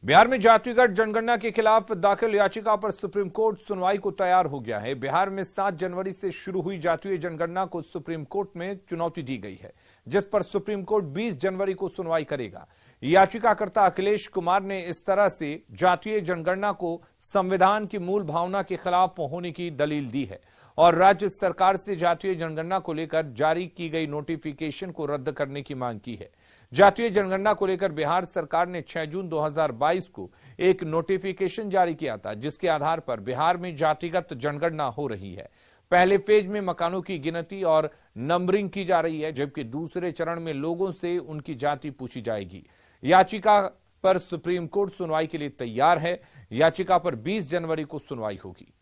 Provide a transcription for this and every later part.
बिहार में जातिगत जनगणना के खिलाफ दाखिल याचिका पर सुप्रीम कोर्ट सुनवाई को तैयार हो गया है। बिहार में 7 जनवरी से शुरू हुई जातीय जनगणना को सुप्रीम कोर्ट में चुनौती दी गई है, जिस पर सुप्रीम कोर्ट 20 जनवरी को सुनवाई करेगा। याचिकाकर्ता अखिलेश कुमार ने इस तरह से जातीय जनगणना को संविधान की मूल भावना के खिलाफ होने की दलील दी है और राज्य सरकार से जातीय जनगणना को लेकर जारी की गई नोटिफिकेशन को रद्द करने की मांग की है। जातीय जनगणना को लेकर बिहार सरकार ने 6 जून 2022 को एक नोटिफिकेशन जारी किया था, जिसके आधार पर बिहार में जातिगत जनगणना हो रही है। पहले फेज में मकानों की गिनती और नंबरिंग की जा रही है, जबकि दूसरे चरण में लोगों से उनकी जाति पूछी जाएगी। याचिका पर सुप्रीम कोर्ट सुनवाई के लिए तैयार है। याचिका पर 20 जनवरी को सुनवाई होगी।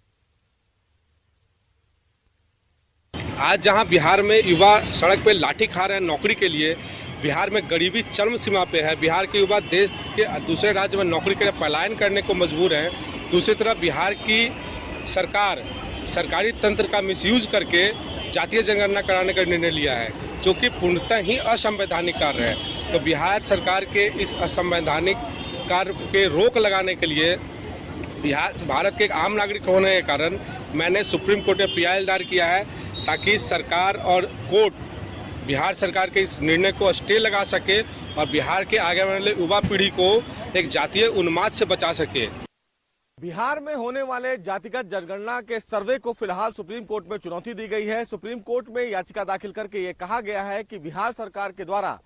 आज जहां बिहार में युवा सड़क पे लाठी खा रहे हैं नौकरी के लिए, बिहार में गरीबी चरम सीमा पे है। बिहार के युवा देश के दूसरे राज्य में नौकरी के लिए पलायन करने को मजबूर हैं। दूसरी तरफ बिहार की सरकार सरकारी तंत्र का मिसयूज करके जातीय जनगणना कराने का निर्णय लिया है, जो कि पूर्णतः ही असंवैधानिक कार्य है। तो बिहार सरकार के इस असंवैधानिक कार्य के रोक लगाने के लिए भारत के एक आम नागरिक होने के कारण मैंने सुप्रीम कोर्ट में PIL दायर किया है, ताकि सरकार और कोर्ट बिहार सरकार के इस निर्णय को स्टे लगा सके और बिहार के आगे वाले युवा पीढ़ी को एक जातीय उन्माद से बचा सके। बिहार में होने वाले जातिगत जनगणना के सर्वे को फिलहाल सुप्रीम कोर्ट में चुनौती दी गई है। सुप्रीम कोर्ट में याचिका दाखिल करके ये कहा गया है कि बिहार सरकार के द्वारा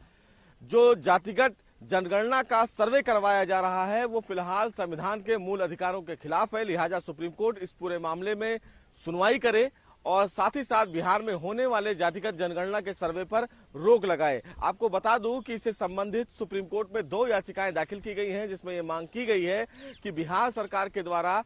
जो जातिगत जनगणना का सर्वे करवाया जा रहा है वो फिलहाल संविधान के मूल अधिकारों के खिलाफ है। लिहाजा सुप्रीम कोर्ट इस पूरे मामले में सुनवाई करे और साथ ही साथ बिहार में होने वाले जातिगत जनगणना के सर्वे पर रोक लगाए। आपको बता दूं कि इससे संबंधित सुप्रीम कोर्ट में 2 याचिकाएं दाखिल की गई हैं, जिसमें यह मांग की गई है कि बिहार सरकार के द्वारा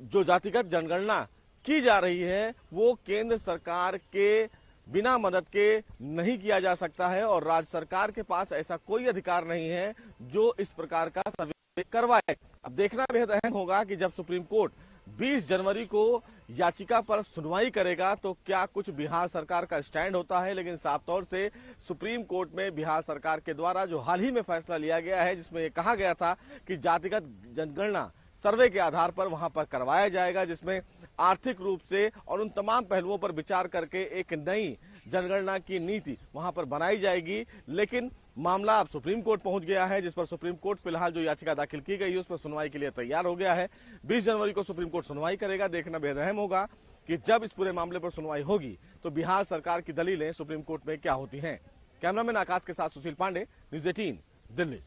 जो जातिगत जनगणना की जा रही है वो केंद्र सरकार के बिना मदद के नहीं किया जा सकता है और राज्य सरकार के पास ऐसा कोई अधिकार नहीं है जो इस प्रकार का सर्वे करवाए। अब देखना बेहद अहम होगा कि जब सुप्रीम कोर्ट 20 जनवरी को याचिका पर सुनवाई करेगा तो क्या कुछ बिहार सरकार का स्टैंड होता है। लेकिन साफ तौर से सुप्रीम कोर्ट में बिहार सरकार के द्वारा जो हाल ही में फैसला लिया गया है, जिसमें यह कहा गया था कि जातिगत जनगणना सर्वे के आधार पर वहां पर करवाया जाएगा, जिसमें आर्थिक रूप से और उन तमाम पहलुओं पर विचार करके एक नई जनगणना की नीति वहां पर बनाई जाएगी। लेकिन मामला अब सुप्रीम कोर्ट पहुंच गया है, जिस पर सुप्रीम कोर्ट फिलहाल जो याचिका दाखिल की गई है उस पर सुनवाई के लिए तैयार हो गया है। 20 जनवरी को सुप्रीम कोर्ट सुनवाई करेगा। देखना बेहद अहम होगा कि जब इस पूरे मामले पर सुनवाई होगी तो बिहार सरकार की दलीलें सुप्रीम कोर्ट में क्या होती हैं। कैमरामैन आकाश के साथ सुशील पांडे, न्यूज़ 18 दिल्ली।